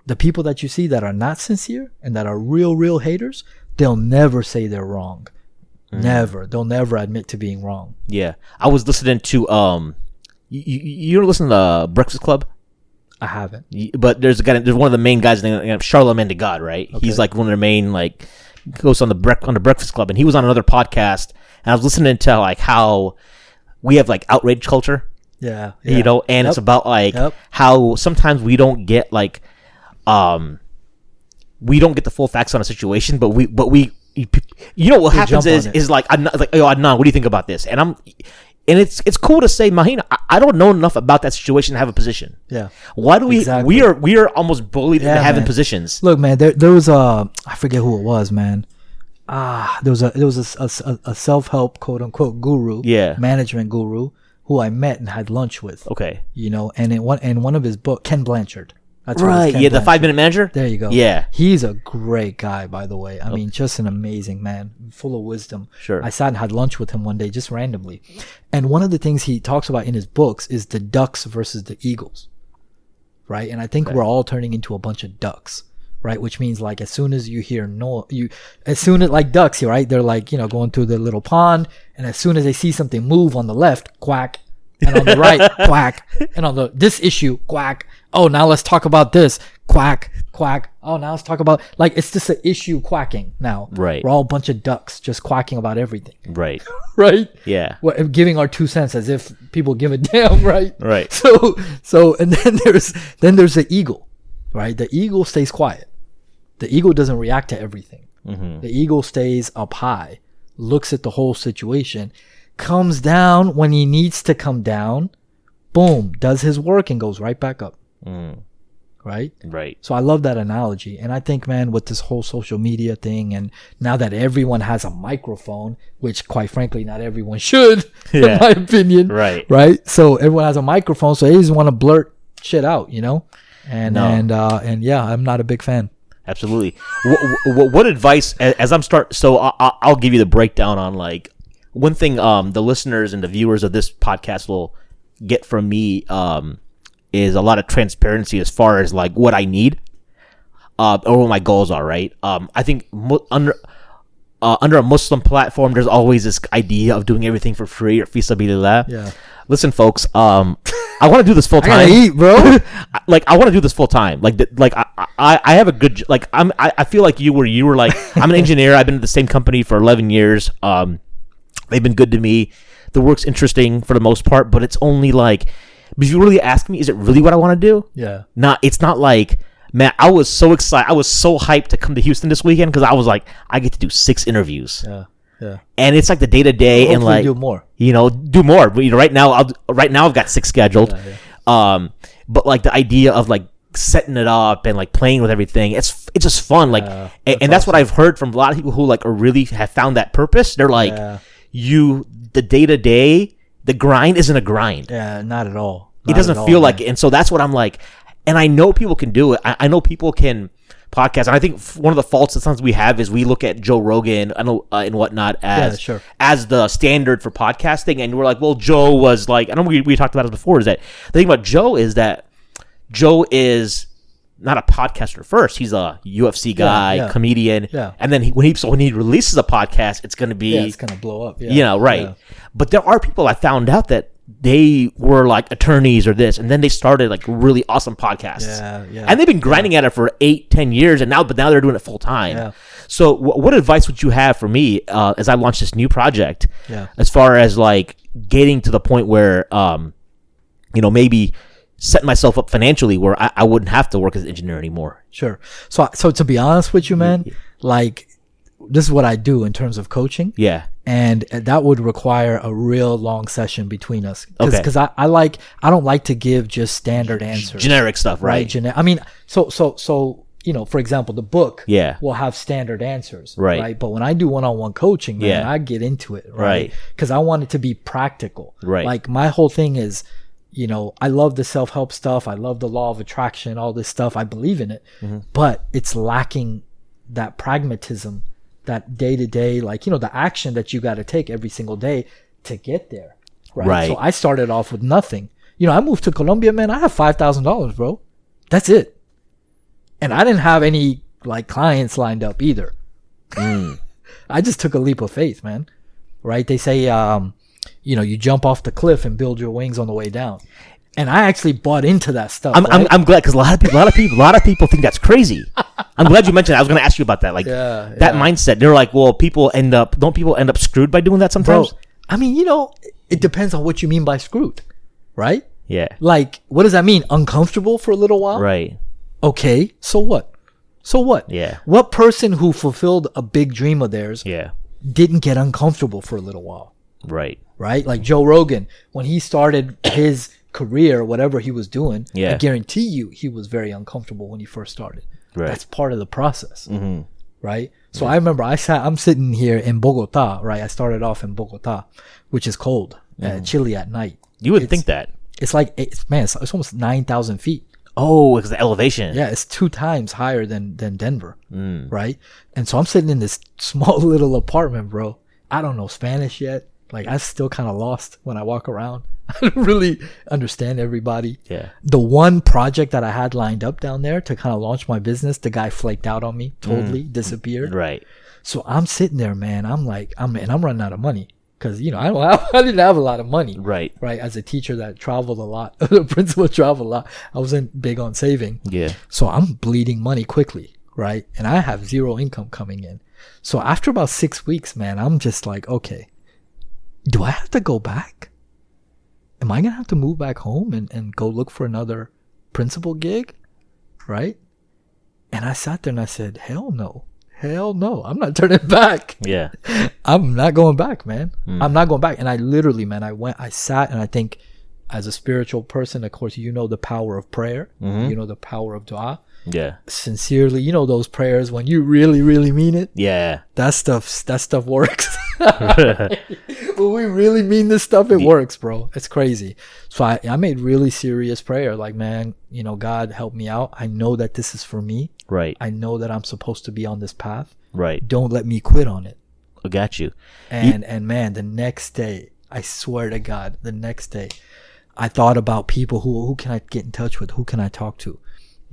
The people that you see that are not sincere and that are real haters, they'll never say they're wrong. Never. They'll never admit to being wrong. yeah. I was listening to you listen to Breakfast Club? I haven't. But there's one of the main guys named Charlamagne the God, right? Okay. He's like one of their main like hosts on the Breakfast Club, and he was on another podcast, and I was listening to like how we have like outrage culture, Yeah. and Yep. it's about like Yep. how sometimes we don't get like we don't get the full facts on a situation, but we what happens jump on it. is like yo Adnan, what do you think about this? And it's cool to say, Mahina, I don't know enough about that situation to have a position. Yeah. Why do we Exactly. we are almost bullied into having man. positions? Look, man, there was I forget who it was, man. There was a self-help quote unquote guru, Yeah. management guru, who I met and had lunch with. Okay. And in one of his books, Ken Blanchard. That's what it is, Right. Ken Yeah, the Blanchard. 5-minute manager? There you go. Yeah. He's a great guy, by the way. I mean, just an amazing man, full of wisdom. Sure. I sat and had lunch with him one day, just randomly. And one of the things he talks about in his books is the ducks versus the eagles, right? And I think we're all turning into a bunch of ducks, right? Which means like as soon as you hear like ducks, right? They're like, going through the little pond, and as soon as they see something move on the left, quack. And on the right, quack. And on this issue, quack. Oh, now let's talk about this. Quack, quack. Oh, now let's talk about, like, it's just an issue quacking now. Right. We're all a bunch of ducks just quacking about everything. Right. Right? Yeah. We're giving our 2 cents as if people give a damn, right? Right. So, and then there's the eagle, right? The eagle stays quiet. The eagle doesn't react to everything. The eagle stays up high, looks at the whole situation, comes down when he needs to come down, boom, does his work and goes right back up. Right? Right. So I love that analogy. And I think, man, with this whole social media thing, and now that everyone has a microphone, which quite frankly, not everyone should, Yeah. in my opinion. Right. Right? So everyone has a microphone, so they just want to blurt shit out, And yeah, I'm not a big fan. Absolutely. What advice, as I'm so I'll give you the breakdown on like one thing the listeners and the viewers of this podcast will get from me is a lot of transparency as far as like what I need or what my goals are, right? I think under a Muslim platform, there's always this idea of doing everything for free or fi sabilillah. Yeah. Listen, folks, I want to do this full time. I gotta eat, bro. I want to do this full time. I have a good, I feel like you were like, I'm an engineer. I've been at the same company for 11 years. They've been good to me. The work's interesting for the most part, but it's only like, if you really ask me, is it really what I want to do? Yeah. It's not like, man, I was so excited. I was so hyped to come to Houston this weekend because I was like, I get to do 6 interviews. Yeah. Yeah. And it's like the day to day, and like do more. Do more. But, right now I've got 6 scheduled. Yeah. But like the idea of like setting it up and like playing with everything, it's just fun. Like, and that's what I've heard from a lot of people who like are really have found that purpose. They're like, the day to day, the grind isn't a grind. Yeah, not at all. It doesn't feel like it. And so that's what I'm like. And I know people can do it. I know people can podcast. And I think one of the faults that sometimes we have is we look at Joe Rogan and whatnot as the standard for podcasting. And we're like, well, Joe was like, I know we talked about it before, is that the thing about Joe is that Joe is not a podcaster first. He's a UFC guy, comedian. Yeah. And then when he releases a podcast, it's going to be, it's going to blow up. Yeah. Right. Yeah. But there are people I found out that they were like attorneys or this, and then they started like really awesome podcasts. Yeah. And they've been grinding at it for 8-10 years, and now they're doing it full time. Yeah. So what advice would you have for me as I launch this new project? Yeah. As far as like getting to the point where maybe setting myself up financially where I wouldn't have to work as an engineer anymore. Sure. So to be honest with you, man, like this is what I do in terms of coaching. Yeah. And that would require a real long session between us. Because Okay. I don't like to give just standard answers. Generic stuff, right? I mean, so for example, the book will have standard answers, Right. But when I do one-on-one coaching, man, Yeah. I get into it, Right. Because I want it to be practical. Right. Like my whole thing is, I love the self-help stuff. I love the law of attraction, all this stuff. I believe in it, but it's lacking that pragmatism, that day-to-day, like, the action that you got to take every single day to get there. Right. So I started off with nothing. I moved to Colombia, man. I have $5,000, bro. That's it. And I didn't have any like clients lined up either. I just took a leap of faith, man. Right? They say, you jump off the cliff and build your wings on the way down. And I actually bought into that stuff. I'm glad, because a lot of people think that's crazy. I'm glad you mentioned that. I was going to ask you about that. Like that mindset. They're like, well, don't people end up screwed by doing that sometimes? Bro, I mean, it depends on what you mean by screwed, right? Yeah. Like, what does that mean? Uncomfortable for a little while? Right. Okay, so what? Yeah. What person who fulfilled a big dream of theirs Yeah. didn't get uncomfortable for a little while? Right. Right? Like Joe Rogan, when he started his career, whatever he was doing, Yeah. I guarantee you he was very uncomfortable when he first started. Right. That's part of the process. Right? So I remember I'm sitting here in Bogota, right? I started off in Bogota, which is cold, chilly at night. You wouldn't think that. It's like, it's almost 9,000 feet. Oh, because the elevation. Yeah, it's 2 times higher than Denver, right? And so I'm sitting in this small little apartment, bro. I don't know Spanish yet. Like, I'm still kind of lost when I walk around. I don't really understand everybody. Yeah. The one project that I had lined up down there to kind of launch my business, the guy flaked out on me, totally disappeared. Right. So I'm sitting there, man. I'm like, I'm running out of money. Because, I didn't have a lot of money. Right. Right. As a teacher that traveled a lot, the principal traveled a lot. I wasn't big on saving. Yeah. So I'm bleeding money quickly. Right. And I have zero income coming in. So after about 6 weeks, man, I'm just like, okay, do I have to go back? Am I going to have to move back home and go look for another principal gig? Right. And I sat there and I said, hell no. Hell no, I'm not turning back. Yeah. I'm not going back, man. I'm not going back. And I literally, man, I sat, and I think as a spiritual person, of course, the power of prayer, the power of dua. Yeah. Sincerely, those prayers when you really, really mean it. Yeah. That stuff works. When we really mean this stuff, it works, bro. It's crazy. So I made really serious prayer. Like, man, God help me out. I know that this is for me. Right. I know that I'm supposed to be on this path. Right. Don't let me quit on it. I got you. And man, the next day, I swear to God, the next day, I thought about people who can I get in touch with? Who can I talk to,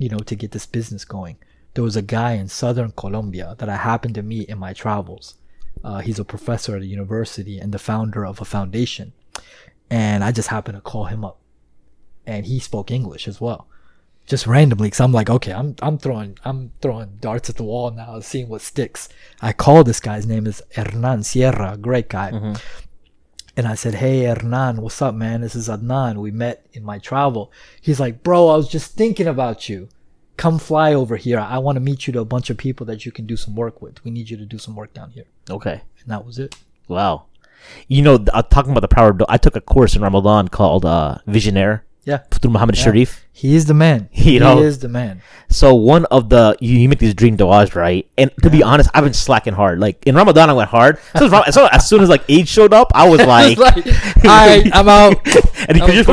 to get this business going? There was a guy in southern Colombia that I happened to meet in my travels. He's a professor at a university and the founder of a foundation. And I just happened to call him up. And he spoke English as well. Just randomly, because I'm like, okay, I'm throwing darts at the wall now, seeing what sticks. I called this guy. His name is Hernan Sierra, great guy. And I said, hey, Hernan, what's up, man? This is Adnan. We met in my travel. He's like, bro, I was just thinking about you. Come fly over here. I want to meet you to a bunch of people that you can do some work with. We need you to do some work down here. Okay. And that was it. Wow. Talking about the power of, I took a course in Ramadan called Visionaire. Yeah. Through Muhammad Sharif. He is the man. He is the man. So one of you make these dream du'as, right? And to be honest, I've been slacking hard. Like in Ramadan, I went hard. So as soon as like Eid showed up, I was like, all right, I'm out. And because you're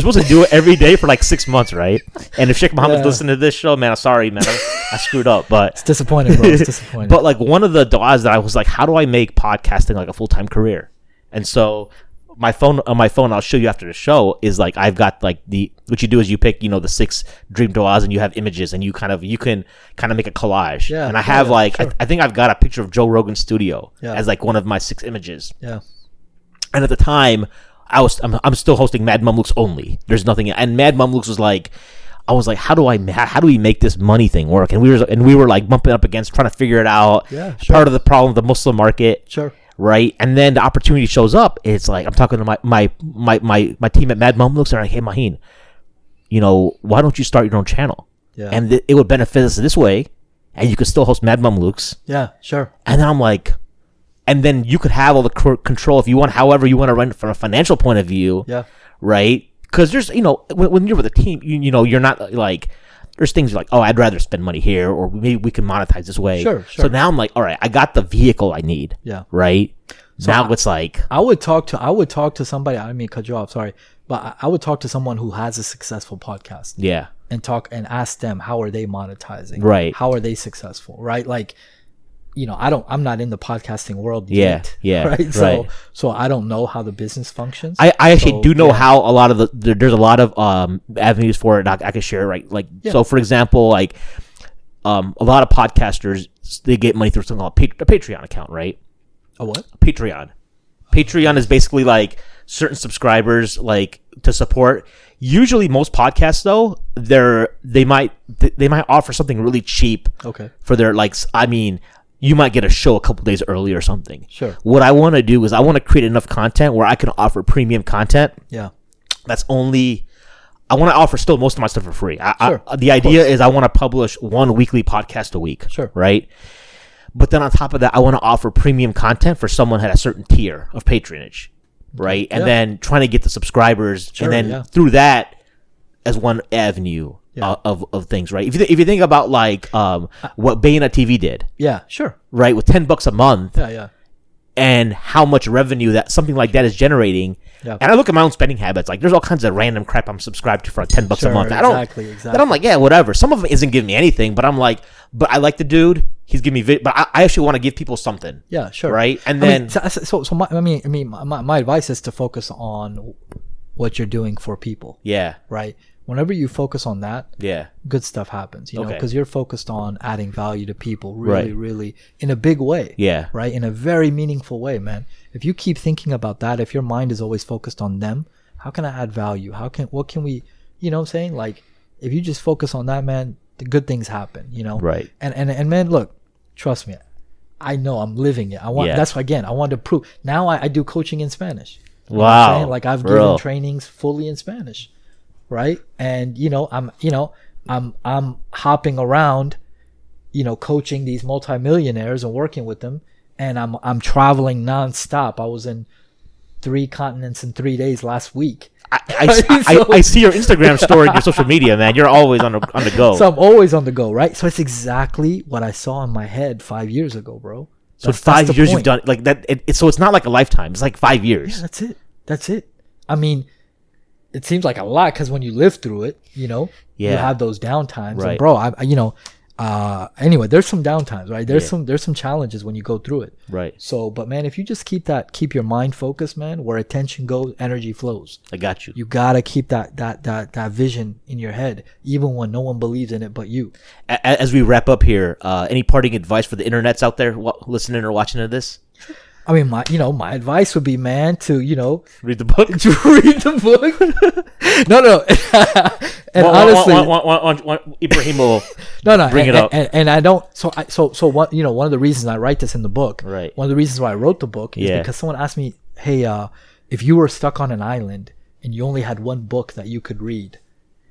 supposed to do it every day for like 6 months, right? And if Sheikh Muhammad's listening to this show, man, I'm sorry, man, I screwed up. But it's disappointing, bro. It's disappointing. But like one of the du'as that I was like, how do I make podcasting like a full-time career? And so on my phone, I'll show you after the show, is like I've got like what you do is you pick the 6 dream du'as and you have images and you can make a collage. Yeah, and I have sure. I think I've got a picture of Joe Rogan's studio Yeah. as like one of my 6 images. Yeah. And at the time, I'm still hosting Mad Mumlukes only. There's nothing, and Mad Mumlukes was like, I was like, how do we make this money thing work? And we were like bumping up against trying to figure it out. Yeah, sure. Part of the problem of the Muslim market. Sure. Right. And then the opportunity shows up. It's like, I'm talking to my team at Mad Mumlukes. They're like, hey, Maheen, why don't you start your own channel? Yeah. And it would benefit us this way. And you could still host Mad Mumlukes. Yeah, sure. And then I'm like, and then you could have all the control if you want, however you want to run it from a financial point of view. Yeah. Right. Because there's, when you're with a team, you're not like, there's things like, oh, I'd rather spend money here, or maybe we can monetize this way. Sure. So now I'm like, all right, I got the vehicle I need. Yeah. Right. So now it's like, I would talk to somebody. I didn't mean to cut you off. Sorry, but I would talk to someone who has a successful podcast. yeah. And ask them, how are they monetizing? Right. How are they successful? Right. Like, I'm not in the podcasting world Yeah, yet. yeah, Right. right. So I don't know how the business functions. I actually do know yeah. how a lot of there's a lot of avenues for it. I can share, right? Like, so for example, like a lot of podcasters, they get money through something called a Patreon account, right? A what? Patreon is basically like certain subscribers like to support. Usually most podcasts though, they might offer something really cheap. Okay. For their you might get a show a couple days early or something. Sure. What I want to do is I want to create enough content where I can offer premium content. Yeah. I want to offer still most of my stuff for free. Sure. The idea is I want to publish one weekly podcast a week. Sure. Right. But then on top of that, I want to offer premium content for someone at a certain tier of patronage. Right. And then trying to get the subscribers. Sure, and then through that as one avenue of things. Right. If you think about like what Bayna TV did. Yeah. Sure. Right. With $10 a month. Yeah. And how much revenue that something like that is generating. Yeah. And I look at my own spending habits. Like, there's all kinds of random crap I'm subscribed to for like $10 a month. Exactly. Then I'm like, yeah, whatever. Some of it isn't giving me anything, but I'm like, but I like the dude. He's giving me, but I actually want to give people something. Yeah, sure. Right. And then, my advice is to focus on what you're doing for people. yeah, Right. Whenever you focus on that, yeah, good stuff happens, Okay. because you're focused on adding value to people Right. really in a big way. yeah, Right. In a very meaningful way, man. If you keep thinking about that, if your mind is always focused on them, how can I add value? What can we, you know what I'm saying? Like, if you just focus on that, man, the good things happen, right. And man, look, trust me, I know I'm living it. That's why, again, I want to prove. Now I do coaching in Spanish. You know what I'm saying? Like, I've given trainings fully in Spanish. Right. And, I'm hopping around, coaching these multimillionaires and working with them. And I'm traveling nonstop. I was in 3 continents in 3 days last week. I see your Instagram story and your social media, man. You're always on the go. So I'm always on the go, right? So it's exactly what I saw in my head 5 years ago, bro. So 5 years you've done like that. So it's not like a lifetime. It's like 5 years. Yeah, that's it. I mean, it seems like a lot because when you live through it, you have those downtimes. Right. And bro, anyway, there's some downtimes, right? There's some challenges when you go through it. Right. So, but man, if you just keep your mind focused, man, where attention goes, energy flows. I got you. You gotta keep that vision in your head, even when no one believes in it but you. As we wrap up here, any parting advice for the internets out there listening or watching to this? I mean, my advice would be, man, to read the book. To read the book. No. And honestly, Ibrahim will bring it up. And I don't. So what? One of the reasons I write this in the book. Right. One of the reasons why I wrote the book is because someone asked me, "Hey, if you were stuck on an island and you only had one book that you could read,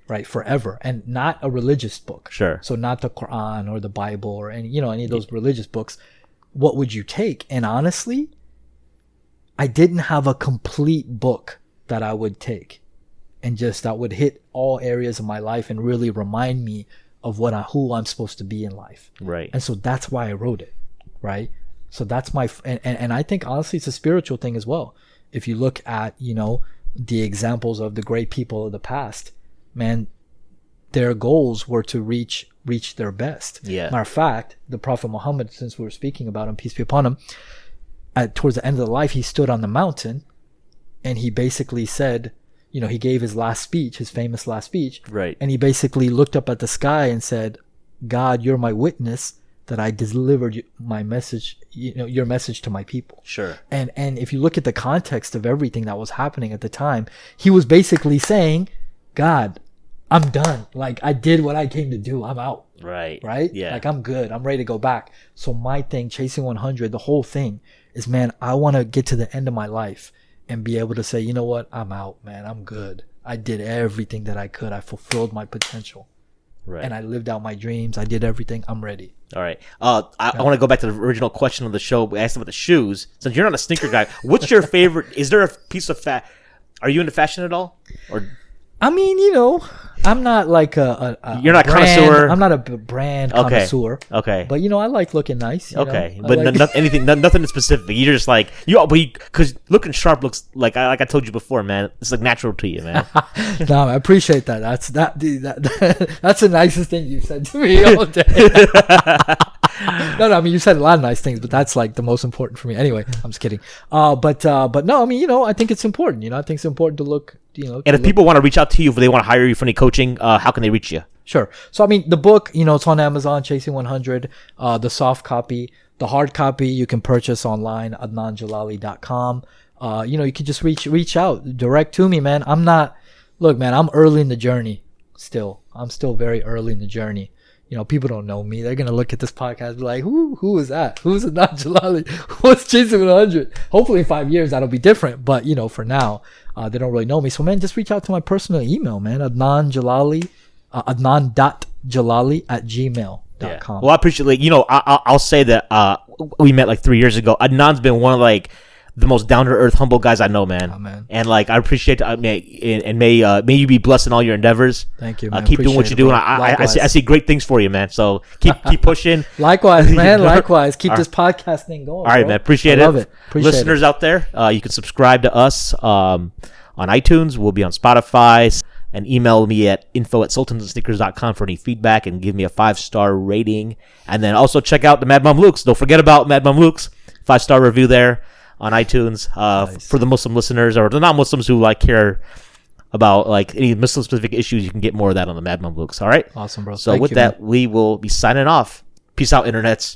right, forever, and not a religious book, sure. So not the Quran or the Bible or any of those religious books." What would you take? And honestly, I didn't have a complete book that I would take and just that would hit all areas of my life and really remind me of who I'm supposed to be in life. Right. And so that's why I wrote it. Right. So that's and I think honestly it's a spiritual thing as well. If you look at, the examples of the great people of the past, man, their goals were to reach their best. Yeah. Matter of fact, the Prophet Muhammad, since we were speaking about him, peace be upon him, towards the end of the life, he stood on the mountain and he basically said, he gave his last speech, his famous last speech. Right. And he basically looked up at the sky and said, God, you're my witness that I delivered my message, your message to my people. Sure. And if you look at the context of everything that was happening at the time, he was basically saying, God, I'm done. Like, I did what I came to do. I'm out. Right. Yeah. Like, I'm good. I'm ready to go back. So my thing, Chasing 100, the whole thing is, man, I want to get to the end of my life and be able to say, you know what? I'm out, man. I'm good. I did everything that I could. I fulfilled my potential. Right. And I lived out my dreams. I did everything. I'm ready. All right. I want to go back to the original question of the show. We asked about the shoes. Since you're not a sneaker guy, what's your favorite? Is there a piece of Are you into fashion at all? Or I mean, I'm not like a you're not a brand, connoisseur. I'm not a brand connoisseur. Okay. But I like looking nice. Okay, I but like... nothing specific. You're just like because looking sharp looks like I told you before, man. It's like natural to you, man. No, I appreciate that. That's the nicest thing you said to me all day. No, I mean, you said a lot of nice things, but that's like the most important for me. Anyway, I'm just kidding. But no, I mean, I think it's important. I think it's important to look. And if people want to reach out to you, if they want to hire you for any coaching, how can they reach you? Sure. So, I mean, the book, it's on Amazon, Chasing 100, the soft copy. The hard copy you can purchase online, adnanjalali.com. You can just reach out, direct to me, man. Look, man, I'm early in the journey still. I'm still very early in the journey. People don't know me. They're going to look at this podcast and be like, who is that? Who's Adnan Jalali? What's Chasing 100? Hopefully in 5 years that'll be different. But, for now, they don't really know me. So, man, just reach out to my personal email, man. Adnan Jalali, adnan.jalali@gmail.com. Yeah. Well, I appreciate, I'll say that we met like 3 years ago. Adnan's been one of like the most down to earth, humble guys I know, man. Oh, man. And like I appreciate, may you be blessed in all your endeavors. Thank you, man. Keep doing what you're doing. I see great things for you, man. So keep pushing. Likewise, man. Likewise. Keep this podcast thing going. All right, bro. man. Appreciate it. Love it. Listeners out there, you can subscribe to us on iTunes. We'll be on Spotify. And email me at info@sultansandsneakers.com for any feedback and give me a 5-star rating. And then also check out the Mad Mom Luke's. Don't forget about Mad Mom Luke's 5-star review there on iTunes. Nice. For the Muslim listeners or the non-Muslims who care about like any Muslim specific issues, you can get more of that on the Mad Mom Luke's. All right. Awesome, bro. So with that, we will be signing off. Peace out, internets.